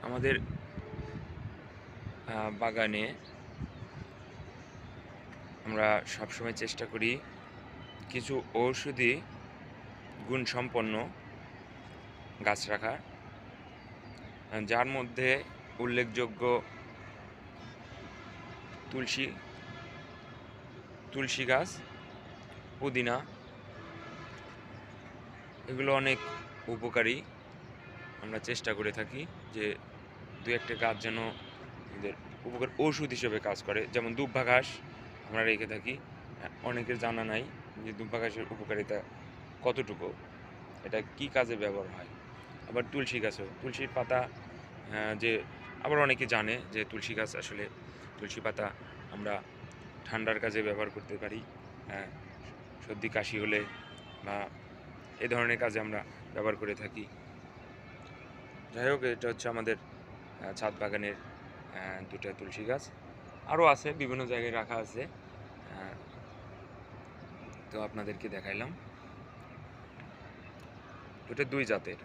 আমাদের বাগানে আমরা সবসময় চেষ্টা করি কিছু ঔষধি গুণসম্পন্ন গাছ রাখার, যার মধ্যে উল্লেখযোগ্য তুলসী গাছ, পুদিনা, এগুলো অনেক উপকারী। আমরা চেষ্টা করে থাকি যে দু একটা গাছ যেন আমাদের উপকার ওষুধ হিসেবে কাজ করে। যেমন দুব্বা ঘাস আমরা রেখে থাকি। অনেকের জানা নাই যে দুব্বা ঘাসের উপকারিতা কতটুকু, এটা কি কাজে ব্যবহার হয়। আবার তুলসী গাছও, তুলসীর পাতা যে আবার অনেকে জানে যে তুলসী গাছ আসলে তুলসী পাতা আমরা ঠান্ডার কাজে ব্যবহার করতে পারি। সর্দি কাশি হলে বা এই ধরনের কাজে আমরা ব্যবহার করে থাকি। যাই হোক, এটা হচ্ছে আমাদের ছাদ বাগানের দুটো তুলসী গাছ। আরও আছে, বিভিন্ন জায়গায় রাখা আছে, তো আপনাদেরকে দেখাইলাম। দুটো দুই জাতের।